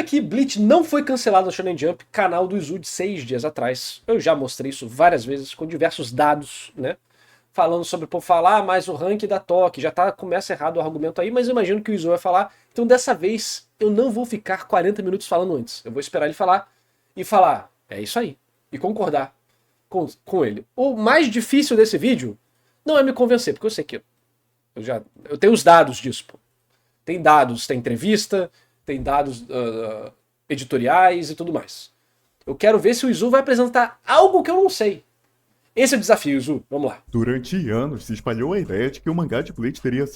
aqui, Bleach não foi cancelado no Shonen Jump, canal do Izu de 6 dias atrás. Eu já mostrei isso várias vezes, com diversos dados, né? Falando sobre, pô, falar mais o ranking da Toque. Já começa errado o argumento aí, mas eu imagino que o Izu vai falar. Então dessa vez, eu não vou ficar 40 minutos falando antes. Eu vou esperar ele falar e falar, é isso aí. E concordar com ele. O mais difícil desse vídeo não é me convencer, porque eu sei que eu tenho os dados disso, pô. Tem dados, tem entrevista, tem dados editoriais e tudo mais. Eu quero ver se o Izu vai apresentar algo que eu não sei. Esse é o desafio, Izu. Vamos lá. Durante anos se espalhou a ideia de que o mangá de Bleach teria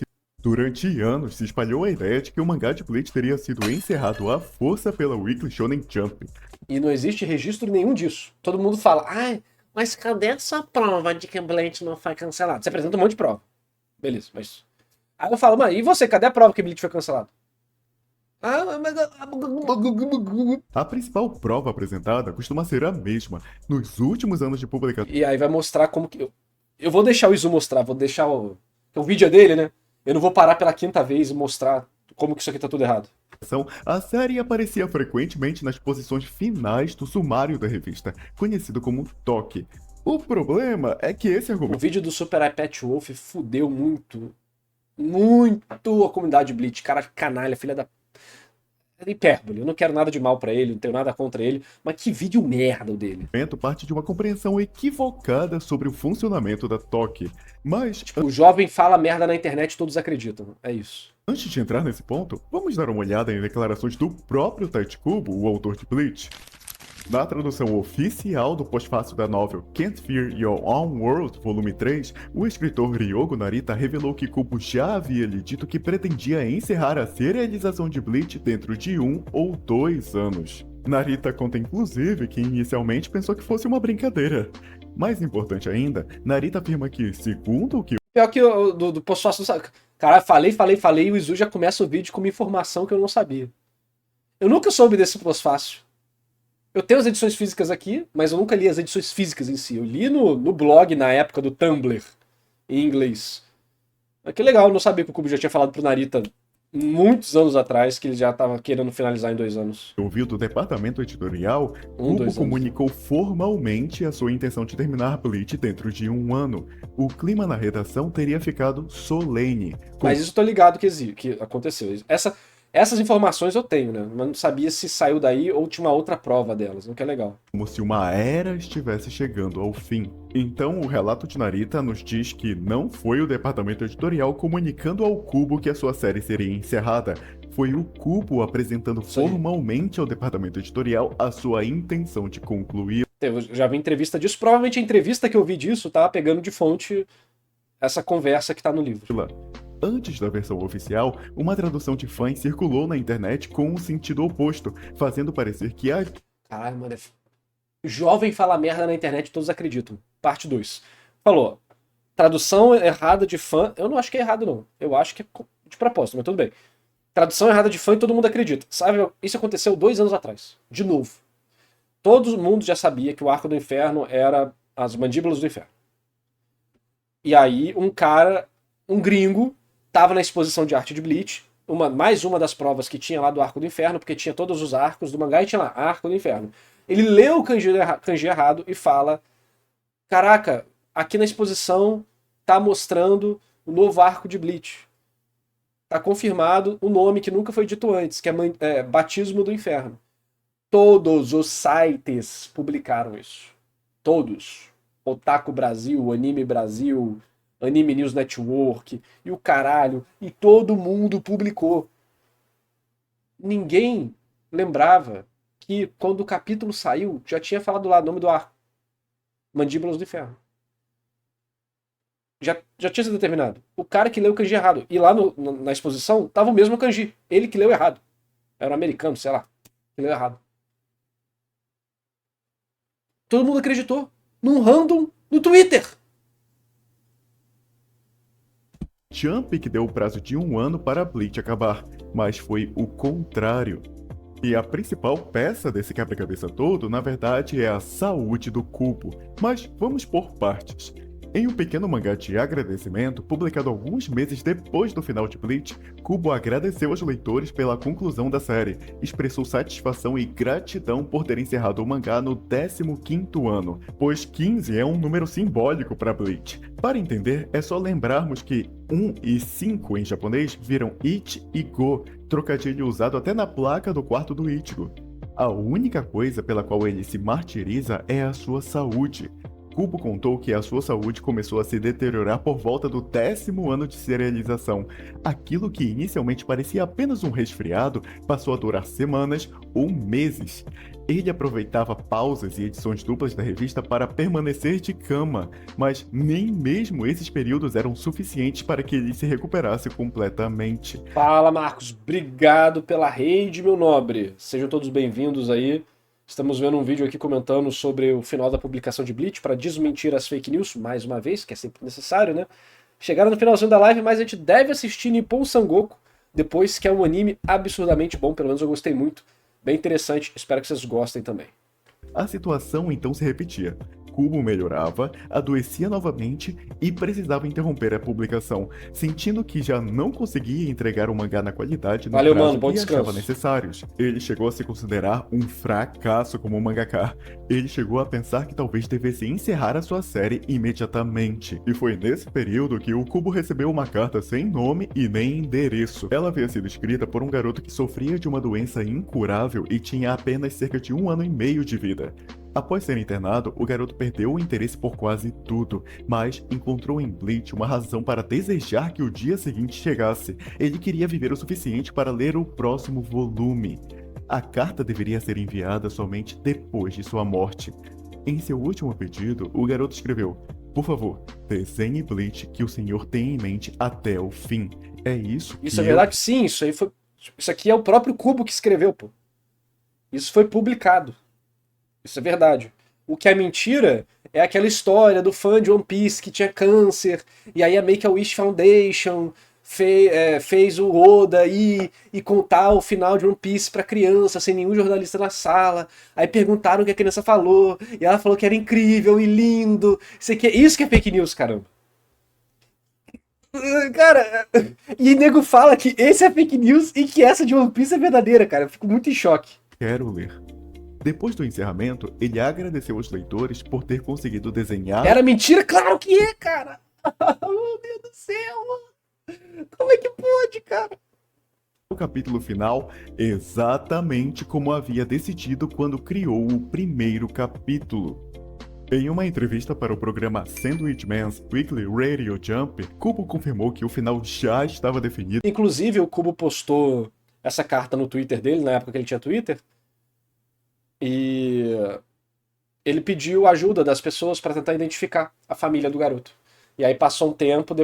sido encerrado à força pela Weekly Shonen Jump. E não existe registro nenhum disso. Todo mundo fala, ai, mas cadê essa prova de que Bleach não foi cancelado? Você apresenta um monte de prova. Beleza, mas... Aí eu falo, e você, cadê a prova que Bleach foi cancelado? A principal prova apresentada costuma ser a mesma nos últimos anos de publicação. E aí vai mostrar como que... Eu vou deixar o Izu mostrar, vou deixar o vídeo é dele, né? Eu não vou parar pela 5ª vez e mostrar como que isso aqui tá tudo errado. A série aparecia frequentemente nas posições finais do sumário da revista, conhecido como Toque. O problema é que esse O argumento vídeo do Super iPad Wolf fudeu muito a comunidade Bleach. Cara, canalha, filha da... É hipérbole, eu não quero nada de mal pra ele, não tenho nada contra ele, mas que vídeo merda o dele. parte de uma compreensão equivocada sobre o funcionamento da Toque. Mas, O jovem fala merda na internet e todos acreditam, é isso. antes de entrar nesse ponto, vamos dar uma olhada em declarações do próprio Tite Kubo, o autor de Bleach. Na tradução oficial do pós-fácil da novel Can't Fear Your Own World, volume 3, o escritor Ryogo Narita revelou que Kubo já havia lhe dito que pretendia encerrar a serialização de Bleach dentro de 1 ou 2 anos. Narita conta inclusive que inicialmente pensou que fosse uma brincadeira. Mais importante ainda, Narita afirma que, segundo o que Pior que o do pós-fácil... Cara, falei, e o Izu já começa o vídeo com uma informação que eu não sabia. Eu nunca soube desse pós-fácil. Eu tenho as edições físicas aqui, mas eu nunca li as edições físicas em si. Eu li no blog na época do Tumblr, em inglês. Mas que legal, eu não sabia que o Kubo já tinha falado pro Narita muitos anos atrás que ele já estava querendo finalizar em 2 anos. ouviu do departamento editorial, Kubo 2 anos. comunicou formalmente a sua intenção de terminar Bleach dentro de 1 ano. O clima na redação teria ficado solene. Mas isso eu tô ligado que aconteceu. Essas informações eu tenho, né? Mas não sabia se saiu daí ou tinha uma outra prova delas, o que é legal. Como se uma era estivesse chegando ao fim. Então, o relato de Narita nos diz que não foi o departamento editorial comunicando ao Kubo que a sua série seria encerrada. Foi o Kubo apresentando formalmente ao departamento editorial a sua intenção de concluir. Eu já vi entrevista disso. Provavelmente a entrevista que eu vi disso tava pegando de fonte essa conversa que tá no livro. Antes da versão oficial, uma tradução de fãs circulou na internet com um sentido oposto, fazendo parecer que a... Caralho, mano. Jovem fala merda na internet, todos acreditam. Parte 2. Falou. Tradução errada de fã. Eu não acho que é errado, não. Eu acho que é de propósito, mas tudo bem. Tradução errada de fã e todo mundo acredita. Sabe, isso aconteceu 2 anos atrás. De novo. Todo mundo já sabia que o Arco do Inferno era as Mandíbulas do Inferno. E aí, um gringo, tava na exposição de arte de Bleach, mais uma das provas que tinha lá do Arco do Inferno, porque tinha todos os arcos do mangá e tinha lá, Arco do Inferno. Ele leu o kanji errado e fala, caraca, aqui na exposição tá mostrando o novo arco de Bleach. Tá confirmado o nome que nunca foi dito antes, que é Batismo do Inferno. Todos os sites publicaram isso. Todos. Otaku Brasil, Anime Brasil, Anime News Network, e o caralho, e todo mundo publicou. Ninguém lembrava que quando o capítulo saiu, já tinha falado lá o nome do arco. Mandíbulas do Inferno. Já tinha sido determinado. O cara que leu o kanji errado. E lá na exposição, tava o mesmo kanji. Ele que leu errado. Era um americano, sei lá. Que leu errado. Todo mundo acreditou. Num random no Twitter. Jump que deu o prazo de 1 ano para Bleach acabar, mas foi o contrário. E a principal peça desse quebra-cabeça todo, na verdade, é a saúde do Kubo. Mas vamos por partes. Em um pequeno mangá de agradecimento, publicado alguns meses depois do final de Bleach, Kubo agradeceu aos leitores pela conclusão da série, expressou satisfação e gratidão por ter encerrado o mangá no 15º ano, pois 15 é um número simbólico para Bleach. Para entender, é só lembrarmos que 1 e 5 em japonês viram Ichi e Go, trocadilho usado até na placa do quarto do Ichigo. A única coisa pela qual ele se martiriza é a sua saúde. Kubo contou que a sua saúde começou a se deteriorar por volta do 10º ano de serialização. Aquilo que inicialmente parecia apenas um resfriado passou a durar semanas ou meses. Ele aproveitava pausas e edições duplas da revista para permanecer de cama, mas nem mesmo esses períodos eram suficientes para que ele se recuperasse completamente. Fala, Marcos. Obrigado pela rede, meu nobre. Sejam todos bem-vindos aí. Estamos vendo um vídeo aqui comentando sobre o final da publicação de Bleach para desmentir as fake news, mais uma vez, que é sempre necessário, né? Chegaram no finalzinho da live, mas a gente deve assistir Nippon Sangoku depois, que é um anime absurdamente bom, pelo menos eu gostei muito. Bem interessante, espero que vocês gostem também. A situação então se repetia. Kubo melhorava, adoecia novamente e precisava interromper a publicação, sentindo que já não conseguia entregar o mangá na qualidade no Valeu, prazo mano, bom que descanso. achava necessários. Ele chegou a se considerar um fracasso como mangaka. Ele chegou a pensar que talvez devesse encerrar a sua série imediatamente. E foi nesse período que o Kubo recebeu uma carta sem nome e nem endereço. Ela havia sido escrita por um garoto que sofria de uma doença incurável e tinha apenas cerca de 1 ano e meio de vida. Após ser internado, o garoto perdeu o interesse por quase tudo, mas encontrou em Bleach uma razão para desejar que o dia seguinte chegasse. Ele queria viver o suficiente para ler o próximo volume. A carta deveria ser enviada somente depois de sua morte. Em seu último pedido, o garoto escreveu: "Por favor, desenhe Bleach que o senhor tem em mente até o fim." É isso que Isso é verdade? Sim, isso aí foi. Isso aqui é o próprio Kubo que escreveu, pô. Isso foi publicado. Isso é verdade. O que é mentira é aquela história do fã de One Piece que tinha câncer, e aí a Make-A-Wish Foundation fez o Oda e contar o final de One Piece pra criança, sem nenhum jornalista na sala. Aí perguntaram o que a criança falou, e ela falou que era incrível e lindo. Isso que é fake news, caramba. Cara, e nego fala que esse é fake news e que essa de One Piece é verdadeira, cara. Eu fico muito em choque. quero ler. Depois do encerramento, ele agradeceu aos leitores por ter conseguido desenhar... Era mentira? Claro que é, cara! Meu Deus do céu, mano! Como é que pode, cara? o capítulo final exatamente como havia decidido quando criou o primeiro capítulo. Em uma entrevista para o programa Sandwich Man's Weekly Radio Jump, Kubo confirmou que o final já estava definido. Inclusive, o Kubo postou essa carta no Twitter dele, na época que ele tinha Twitter, e ele pediu ajuda das pessoas para tentar identificar a família do garoto. E aí passou um tempo,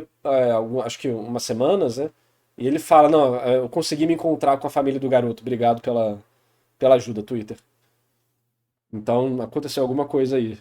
acho que umas semanas, né? E ele fala, não, eu consegui me encontrar com a família do garoto, obrigado pela ajuda, Twitter. Então aconteceu alguma coisa aí.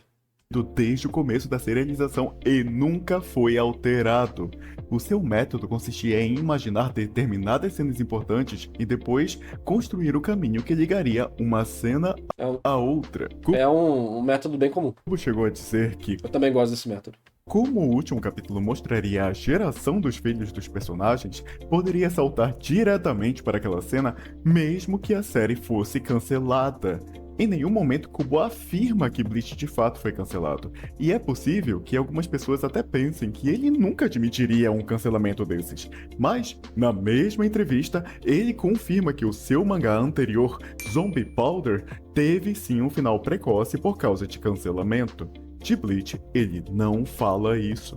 Desde o começo da serialização e nunca foi alterado. O seu método consistia em imaginar determinadas cenas importantes e depois construir o caminho que ligaria uma cena a outra. É um método bem comum. Kubo chegou a dizer que, eu também gosto desse método. Como o último capítulo mostraria a geração dos filhos dos personagens, poderia saltar diretamente para aquela cena, mesmo que a série fosse cancelada. Em nenhum momento Kubo afirma que Bleach de fato foi cancelado, e é possível que algumas pessoas até pensem que ele nunca admitiria um cancelamento desses. Mas, na mesma entrevista, ele confirma que o seu mangá anterior, Zombie Powder, teve sim um final precoce por causa de cancelamento. De Bleach, ele não fala isso.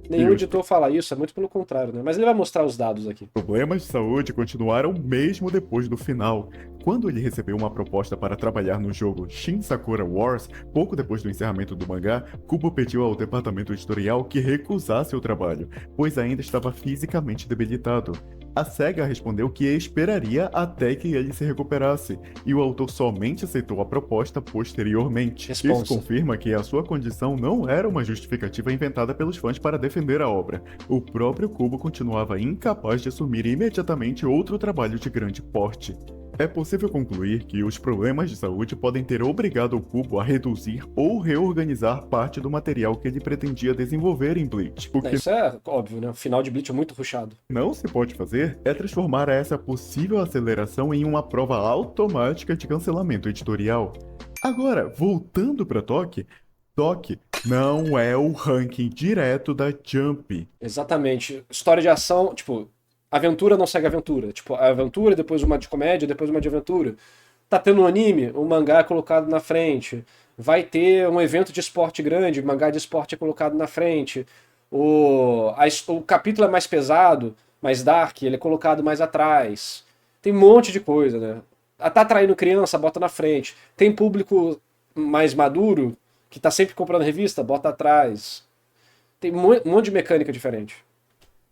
Nenhum editor fala isso, é muito pelo contrário, né? Mas ele vai mostrar os dados aqui. Problemas de saúde continuaram mesmo depois do final. Quando ele recebeu uma proposta para trabalhar no jogo Shin Sakura Wars, pouco depois do encerramento do mangá, Kubo pediu ao departamento editorial que recusasse o trabalho, pois ainda estava fisicamente debilitado. A SEGA respondeu que esperaria até que ele se recuperasse, e o autor somente aceitou a proposta posteriormente. Responsa. Isso confirma que a sua condição não era uma justificativa inventada pelos fãs para defender a obra. O próprio Kubo continuava incapaz de assumir imediatamente outro trabalho de grande porte. É possível concluir que os problemas de saúde podem ter obrigado o Kubo a reduzir ou reorganizar parte do material que ele pretendia desenvolver em Bleach. O que Isso é óbvio, né? O final de Bleach é muito rushado. não se pode fazer é transformar essa possível aceleração em uma prova automática de cancelamento editorial. Agora, voltando para Toque, Toque não é o ranking direto da Jump. Exatamente. História de ação, tipo, aventura não segue aventura. Tipo, a aventura, depois uma de comédia, depois uma de aventura. Tá tendo um anime, o mangá é colocado na frente. Vai ter um evento de esporte grande, o mangá de esporte é colocado na frente. O capítulo é mais pesado, mais dark, ele é colocado mais atrás. Tem um monte de coisa, né? Tá atraindo criança, bota na frente. Tem público mais maduro, que tá sempre comprando revista, bota atrás. Tem um monte de mecânica diferente.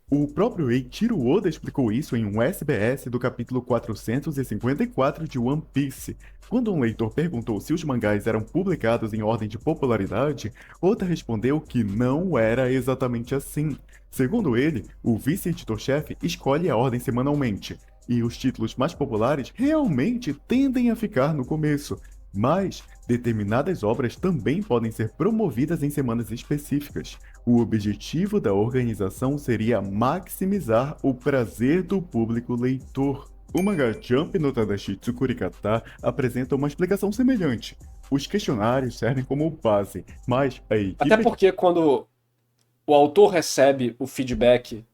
O próprio Eiichiro Oda explicou isso em um SBS do capítulo 454 de One Piece. Quando um leitor perguntou se os mangás eram publicados em ordem de popularidade, Oda respondeu que não era exatamente assim. Segundo ele, o vice-editor-chefe escolhe a ordem semanalmente, e os títulos mais populares realmente tendem a ficar no começo. Mas determinadas obras também podem ser promovidas em semanas específicas. O objetivo da organização seria maximizar o prazer do público leitor. O mangá Jump no Tadashi Tsukurikata apresenta uma explicação semelhante. Os questionários servem como base, mas a equipe... Até porque quando o autor recebe o feedback,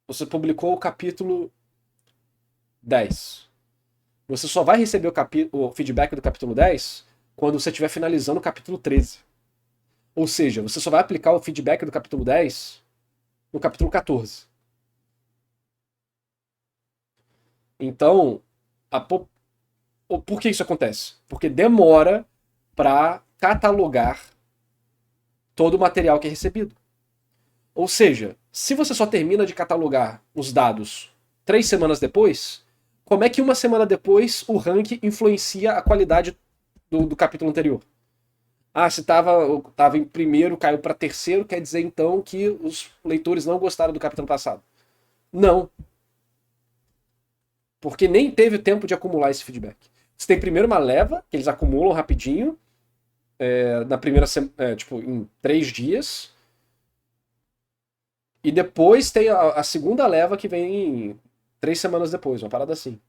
você publicou o capítulo 10. Você só vai receber o feedback do capítulo 10 quando você estiver finalizando o capítulo 13. Ou seja, você só vai aplicar o feedback do capítulo 10 no capítulo 14. Então, por que isso acontece? Porque demora para catalogar todo o material que é recebido. Ou seja, se você só termina de catalogar os dados 3 semanas depois, como é que uma semana depois o ranking influencia a qualidade do capítulo anterior? Ah, se tava em primeiro, caiu para terceiro, quer dizer então que os leitores não gostaram do capítulo passado. Não. Porque nem teve tempo de acumular esse feedback. Você tem primeiro uma leva, que eles acumulam rapidinho, na primeira tipo, em 3 dias. E depois tem a segunda leva que vem 3 semanas depois, uma parada assim.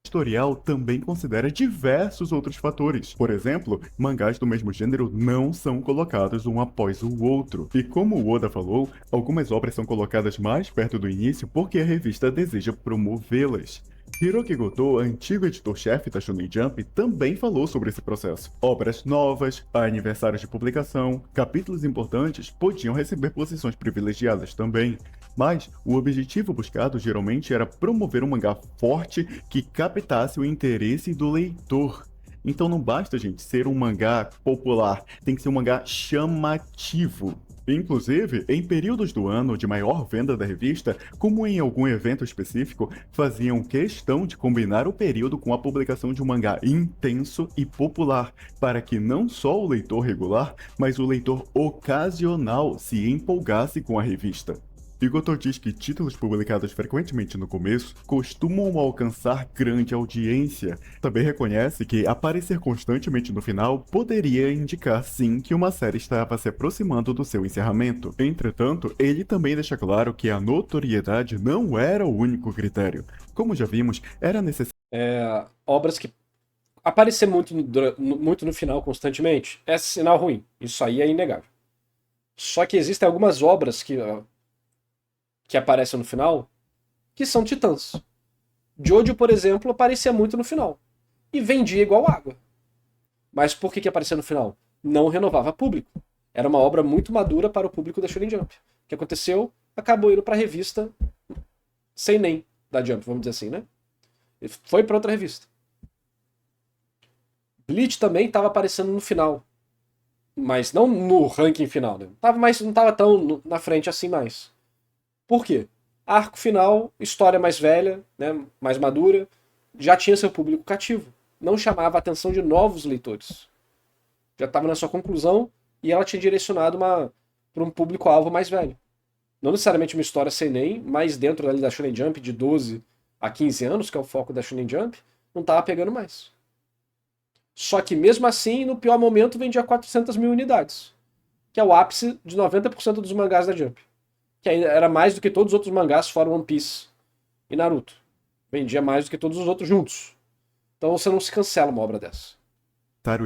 O editorial também considera diversos outros fatores. Por exemplo, mangás do mesmo gênero não são colocados um após o outro. E como o Oda falou, algumas obras são colocadas mais perto do início porque a revista deseja promovê-las. Hiroki Goto, antigo editor-chefe da Shonen Jump, também falou sobre esse processo. Obras novas, aniversários de publicação, capítulos importantes podiam receber posições privilegiadas também. Mas o objetivo buscado geralmente era promover um mangá forte que captasse o interesse do leitor. Então não basta, gente, ser um mangá popular, tem que ser um mangá chamativo. Inclusive, em períodos do ano de maior venda da revista, como em algum evento específico, faziam questão de combinar o período com a publicação de um mangá intenso e popular, para que não só o leitor regular, mas o leitor ocasional se empolgasse com a revista. E Goto diz que títulos publicados frequentemente no começo costumam alcançar grande audiência. Também reconhece que aparecer constantemente no final poderia indicar sim que uma série estava se aproximando do seu encerramento. Entretanto, ele também deixa claro que a notoriedade não era o único critério. Como já vimos, era necessário Obras que aparecer muito no final constantemente é sinal ruim. Isso aí é inegável. Só que existem algumas obras que aparecem no final, que são titãs. Jojo, por exemplo, aparecia muito no final. E vendia igual água. Mas por que aparecia no final? Não renovava público. Era uma obra muito madura para o público da Shonen Jump. O que aconteceu? Acabou indo para a revista sem nem da Jump, vamos dizer assim, né? E foi para outra revista. Bleach também estava aparecendo no final. Mas não no ranking final, né? Não estava tão na frente assim mais. Por quê? Arco final, história mais velha, né, mais madura, já tinha seu público cativo. Não chamava a atenção de novos leitores. Já estava na sua conclusão e ela tinha direcionado para um público-alvo mais velho. Não necessariamente uma história sem nem, mas dentro da Shonen Jump de 12 há 15 anos, que é o foco da Shonen Jump, não tava pegando mais. Só que mesmo assim, no pior momento, vendia 400 mil unidades. Que é o ápice de 90% dos mangás da Jump. Que ainda era mais do que todos os outros mangás, fora One Piece e Naruto. Vendia mais do que todos os outros juntos. Então você não se cancela uma obra dessa.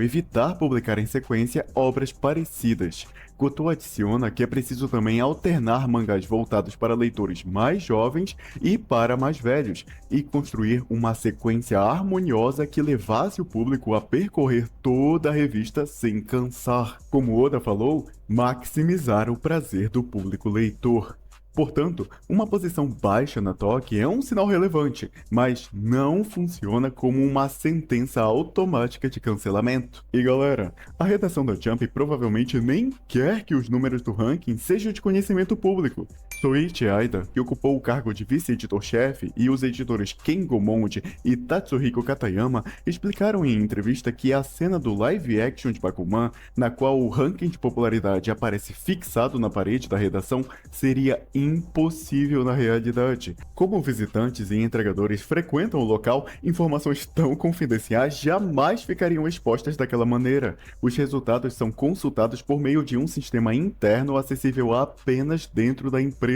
Evitar publicar em sequência obras parecidas. Gotou adiciona que é preciso também alternar mangás voltados para leitores mais jovens e para mais velhos, e construir uma sequência harmoniosa que levasse o público a percorrer toda a revista sem cansar. Como Oda falou, maximizar o prazer do público leitor. Portanto, uma posição baixa na Toque é um sinal relevante, mas não funciona como uma sentença automática de cancelamento. E galera, a redação da Jump provavelmente nem quer que os números do ranking sejam de conhecimento público. Soichi Aida, que ocupou o cargo de vice-editor-chefe, e os editores Ken Gomonde e Tatsuhiko Katayama explicaram em entrevista que a cena do live action de Bakuman, na qual o ranking de popularidade aparece fixado na parede da redação, seria impossível na realidade. Como visitantes e entregadores frequentam o local, informações tão confidenciais jamais ficariam expostas daquela maneira. Os resultados são consultados por meio de um sistema interno acessível apenas dentro da empresa.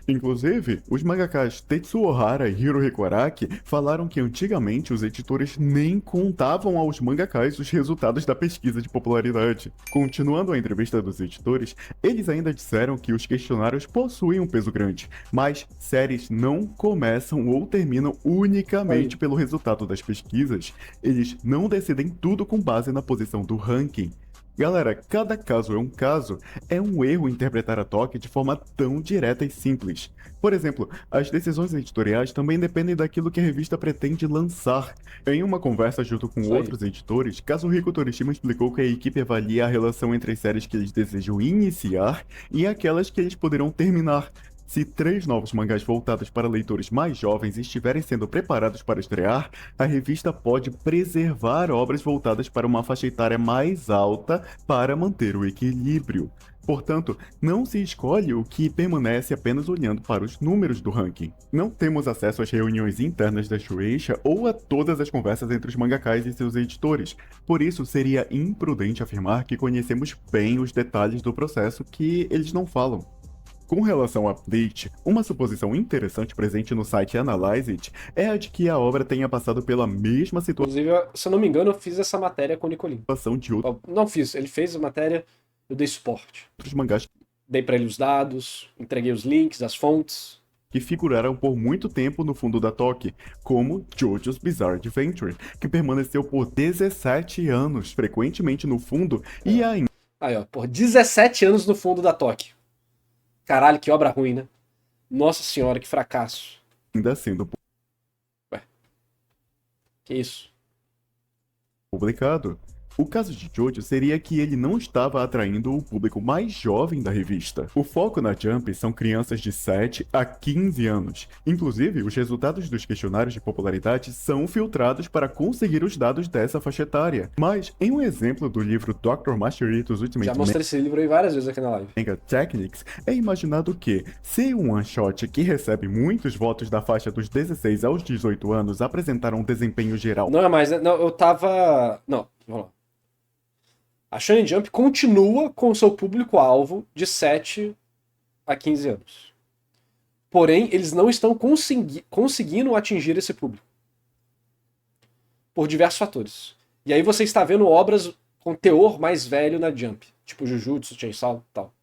Inclusive, os mangakas Tetsuo Ohara e Hirohiko Araki falaram que antigamente os editores nem contavam aos mangakas os resultados da pesquisa de popularidade. Continuando a entrevista dos editores, eles ainda disseram que os questionários possuem um peso grande, mas séries não começam ou terminam unicamente pelo resultado das pesquisas. Eles não decidem tudo com base na posição do ranking. Galera, cada caso é um caso. É um erro interpretar a Toque de forma tão direta e simples. Por exemplo, as decisões editoriais também dependem daquilo que a revista pretende lançar. Em uma conversa junto com outros editores, Kazuhiko Torishima explicou que a equipe avalia a relação entre as séries que eles desejam iniciar e aquelas que eles poderão terminar. Se 3 novos mangás voltados para leitores mais jovens estiverem sendo preparados para estrear, a revista pode preservar obras voltadas para uma faixa etária mais alta para manter o equilíbrio. Portanto, não se escolhe o que permanece apenas olhando para os números do ranking. Não temos acesso às reuniões internas da Shueisha ou a todas as conversas entre os mangakás e seus editores. Por isso, seria imprudente afirmar que conhecemos bem os detalhes do processo que eles não falam. Com relação a Bleach, uma suposição interessante presente no site Analyze It é a de que a obra tenha passado pela mesma Inclusive, se eu não me engano, eu fiz essa matéria com o Nicolin. De outros Não fiz, ele fez a matéria, eu dei suporte. Mangás Dei pra ele os dados, entreguei os links, as fontes. Que figuraram por muito tempo no fundo da Toque, como JoJo's Bizarre Adventure, que permaneceu por 17 anos, frequentemente no fundo, e ainda... Aí, ó, por 17 anos no fundo da Toque. Caralho, que obra ruim, né? Nossa senhora, que fracasso. Ainda sendo que isso? Publicado. O caso de Jojo seria que ele não estava atraindo o público mais jovem da revista. O foco na Jump são crianças de 7 a 15 anos. Inclusive, os resultados dos questionários de popularidade são filtrados para conseguir os dados dessa faixa etária. Mas, em um exemplo do livro Dr. Masterito's Ultimate Já mostrei esse livro aí várias vezes aqui na live. Manga Techniques, é imaginado que, se um one-shot que recebe muitos votos da faixa dos 16 aos 18 anos apresentar um desempenho geral... Não é mais, né? Não, eu tava... Não, vamos lá. A Shonen Jump continua com seu público-alvo de 7 a 15 anos. Porém, eles não estão conseguindo atingir esse público. Por diversos fatores. E aí você está vendo obras com teor mais velho na Jump. Tipo Jujutsu, Chainsaw e tal.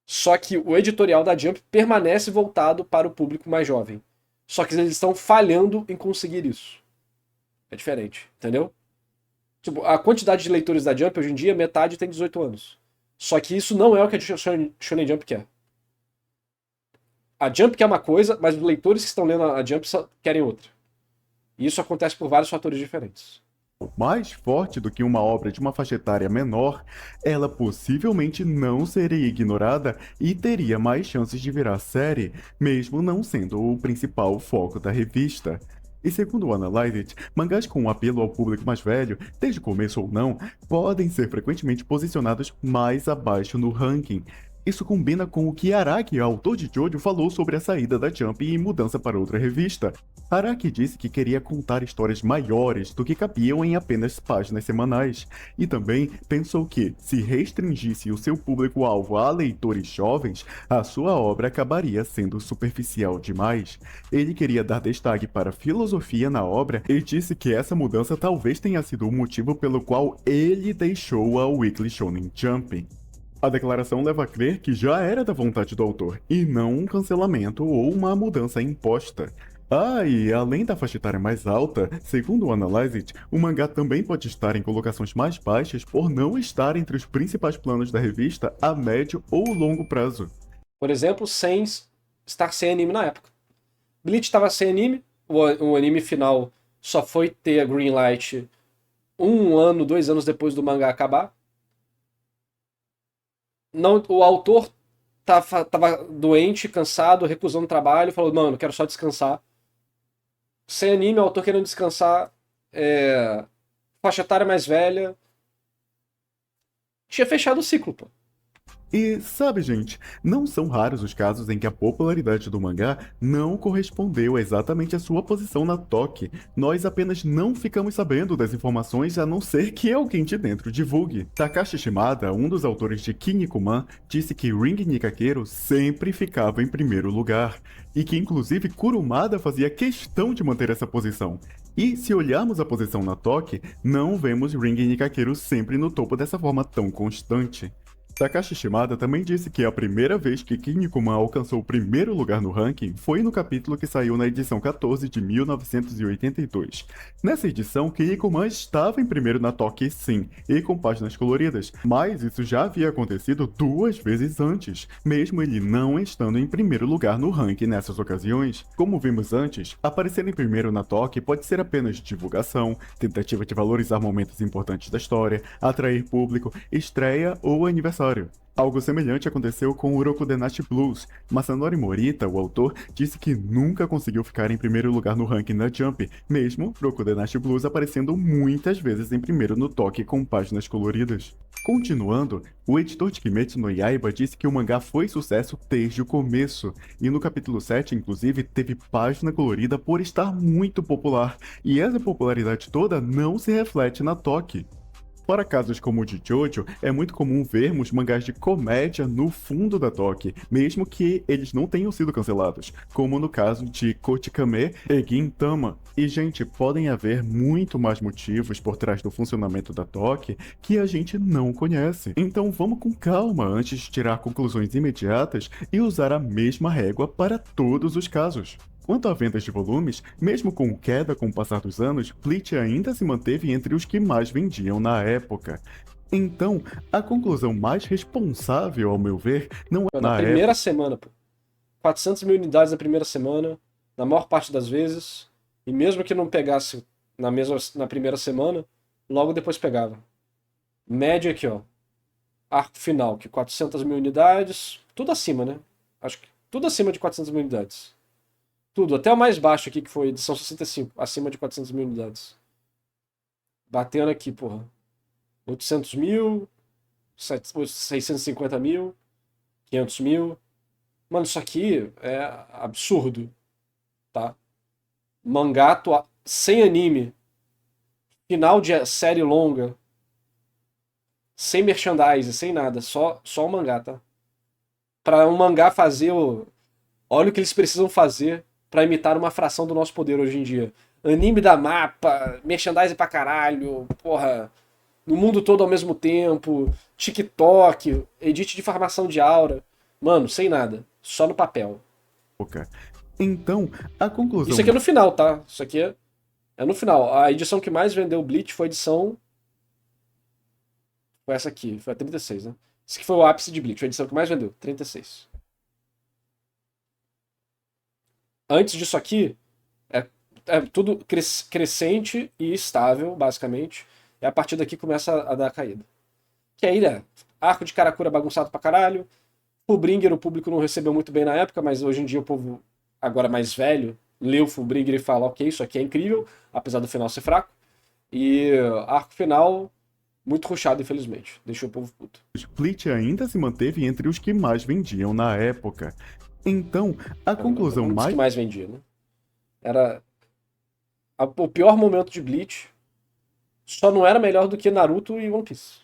Só que o editorial da Jump permanece voltado para o público mais jovem. Só que eles estão falhando em conseguir isso. É diferente, entendeu? Tipo, a quantidade de leitores da Jump, hoje em dia, metade tem 18 anos. Só que isso não é o que a Shonen Jump quer. A Jump quer uma coisa, mas os leitores que estão lendo a Jump querem outra. E isso acontece por vários fatores diferentes. Mais forte do que uma obra de uma faixa etária menor, ela possivelmente não seria ignorada e teria mais chances de virar série, mesmo não sendo o principal foco da revista. E segundo o Analyze It, mangás com um apelo ao público mais velho, desde o começo ou não, podem ser frequentemente posicionados mais abaixo no ranking. Isso combina com o que Araki, autor de Jojo, falou sobre a saída da Jump e mudança para outra revista. Araki disse que queria contar histórias maiores do que cabiam em apenas páginas semanais, e também pensou que, se restringisse o seu público-alvo a leitores jovens, a sua obra acabaria sendo superficial demais. Ele queria dar destaque para a filosofia na obra e disse que essa mudança talvez tenha sido o motivo pelo qual ele deixou a Weekly Shonen Jump. A declaração leva a crer que já era da vontade do autor, e não um cancelamento ou uma mudança imposta. E além da faixa etária mais alta, segundo o Analyze It, o mangá também pode estar em colocações mais baixas por não estar entre os principais planos da revista a médio ou longo prazo. Por exemplo, sem estar sem anime na época. Bleach estava sem anime, o anime final só foi ter a Greenlight 1 ano, 2 anos depois do mangá acabar. Não, o autor tava doente, cansado, recusando o trabalho, falou, mano, quero só descansar. Sem anime, o autor querendo descansar, faixa etária mais velha. Tinha fechado o ciclo, pô. E sabe, gente, não são raros os casos em que a popularidade do mangá não correspondeu exatamente à sua posição na Toque. Nós apenas não ficamos sabendo das informações a não ser que alguém de dentro divulgue. Takashi Shimada, um dos autores de Kinnikuman, disse que Ring Nikakero sempre ficava em primeiro lugar, e que inclusive Kurumada fazia questão de manter essa posição. E se olharmos a posição na Toque, não vemos Ring Nikakero sempre no topo dessa forma tão constante. Takashi Shimada também disse que a primeira vez que Kinnikuman alcançou o primeiro lugar no ranking foi no capítulo que saiu na edição 14 de 1982. Nessa edição, Kinnikuman estava em primeiro na Toque sim, e com páginas coloridas, mas isso já havia acontecido 2 vezes antes, mesmo ele não estando em primeiro lugar no ranking nessas ocasiões. Como vimos antes, aparecer em primeiro na Toque pode ser apenas divulgação, tentativa de valorizar momentos importantes da história, atrair público, estreia ou aniversário. Algo semelhante aconteceu com Uroku Denashi Blues. Masanori Morita, o autor, disse que nunca conseguiu ficar em primeiro lugar no ranking da Jump, mesmo Uroku Denashi Blues aparecendo muitas vezes em primeiro no Toque com páginas coloridas. Continuando, o editor de Kimetsu no Yaiba disse que o mangá foi sucesso desde o começo, e no capítulo 7, inclusive, teve página colorida por estar muito popular, e essa popularidade toda não se reflete na Toque. Para casos como o de Jojo, é muito comum vermos mangás de comédia no fundo da Toque, mesmo que eles não tenham sido cancelados, como no caso de Kochikame e Gintama. E, gente, podem haver muito mais motivos por trás do funcionamento da Toque que a gente não conhece. Então vamos com calma antes de tirar conclusões imediatas e usar a mesma régua para todos os casos. Quanto a vendas de volumes, mesmo com queda com o passar dos anos, Bleach ainda se manteve entre os que mais vendiam na época. Então, a conclusão mais responsável, ao meu ver, não é Na primeira semana, pô. 400 mil unidades na primeira semana, na maior parte das vezes, e mesmo que não pegasse na primeira semana, logo depois pegava. Média aqui, ó. Arco final, que 400 mil unidades, tudo acima, né? Acho que tudo acima de 400 mil unidades. Tudo, até o mais baixo aqui, que foi edição 65, acima de 400 mil unidades. Batendo aqui, porra. 800 mil, 650 mil, 500 mil. Mano, isso aqui é absurdo, tá? Mangá sem anime, final de série longa, sem merchandise, sem nada, só o mangá, tá? Pra um mangá fazer olha o que eles precisam fazer pra imitar uma fração do nosso poder hoje em dia. Anime da mapa, merchandise pra caralho, porra, no mundo todo ao mesmo tempo, TikTok, edit de farmação de aura. Mano, sem nada, só no papel. Então, a conclusão... Isso aqui é no final, tá? Isso aqui é no final. A edição que mais vendeu Bleach foi a edição... Foi essa aqui, foi a 36, né? Esse aqui foi o ápice de Bleach, foi a edição que mais vendeu, 36. Antes disso aqui, é tudo crescente e estável, basicamente. E a partir daqui começa a dar a caída. Que aí, né? Arco de Karakura bagunçado pra caralho. Fullbringer o público não recebeu muito bem na época, mas hoje em dia o povo, agora mais velho, lê o Fullbringer e fala, ok, isso aqui é incrível, apesar do final ser fraco. E arco final, Muito rushado, infelizmente. Deixou o povo puto. Bleach ainda se manteve entre os que mais vendiam na época. Então, a conclusão Um dos que mais mais vendia, né? Era o pior momento de Bleach. Só não era melhor do que Naruto e One Piece.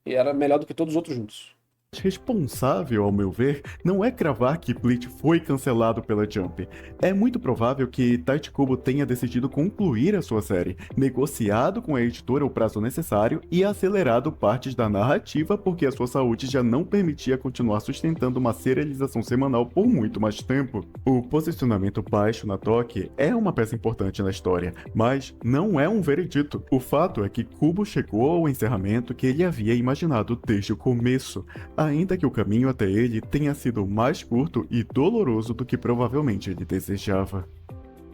E era melhor do que todos os outros juntos. responsável, ao meu ver, não é cravar que Bleach foi cancelado pela Jump. É muito provável que Tite Kubo tenha decidido concluir a sua série, negociado com a editora o prazo necessário e acelerado partes da narrativa porque a sua saúde já não permitia continuar sustentando uma serialização semanal por muito mais tempo. O posicionamento baixo na Toque é uma peça importante na história, mas não é um veredito. O fato é que Kubo chegou ao encerramento que ele havia imaginado desde o começo, ainda que o caminho até ele tenha sido mais curto e doloroso do que provavelmente ele desejava.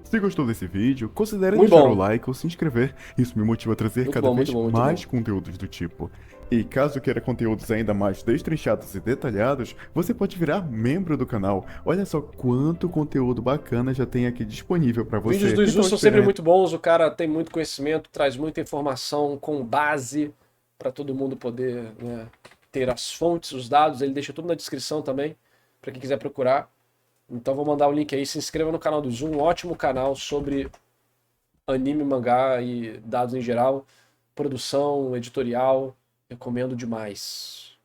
Se gostou desse vídeo, considere Muito deixar bom. o like ou se inscrever, isso me motiva a trazer Muito cada bom, vez muito bom, muito mais bom. conteúdos do tipo. E caso queira conteúdos ainda mais destrinchados e detalhados, você pode virar membro do canal. Olha só quanto conteúdo bacana já tem aqui disponível para você. Vídeos do Izu Então, são sempre muito bons, o cara tem muito conhecimento, traz muita informação com base para todo mundo poder, né, ter as fontes, os dados, ele deixa tudo na descrição também, para quem quiser procurar. Então vou mandar o link aí, se inscreva no canal do Izu, um ótimo canal sobre anime, mangá e dados em geral, produção, editorial, recomendo demais.